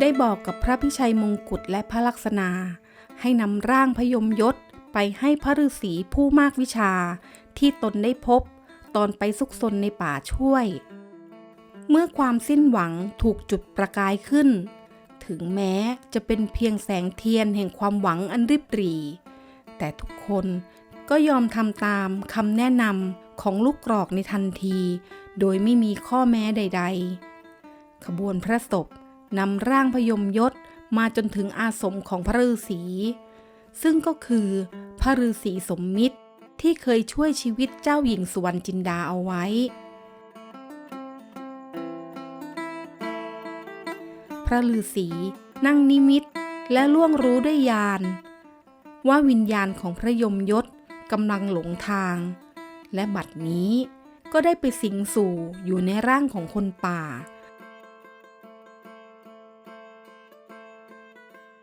ได้บอกกับพระพิชัยมงกุฎและพระลักษณาให้นำร่างพยมยศไปให้พระฤาษีผู้มากวิชาที่ตนได้พบตอนไปซุกซนในป่าช่วยเมื่อความสิ้นหวังถูกจุดประกายขึ้นถึงแม้จะเป็นเพียงแสงเทียนแห่งความหวังอันริบหรี่แต่ทุกคนก็ยอมทำตามคำแนะนำของลูกกรอกในทันทีโดยไม่มีข้อแม้ใดๆขบวนพระศพนำร่างพยมยศมาจนถึงอาสมของพระฤาษีซึ่งก็คือพระฤาษีสมมิตรที่เคยช่วยชีวิตเจ้าหญิงสุวรรณจินดาเอาไว้พระฤาษีนั่งนิมิตและล่วงรู้ด้วยญาณว่าวิญญาณของพระยมยศกำลังหลงทางและบัดนี้ก็ได้ไปสิงสู่อยู่ในร่างของคนป่า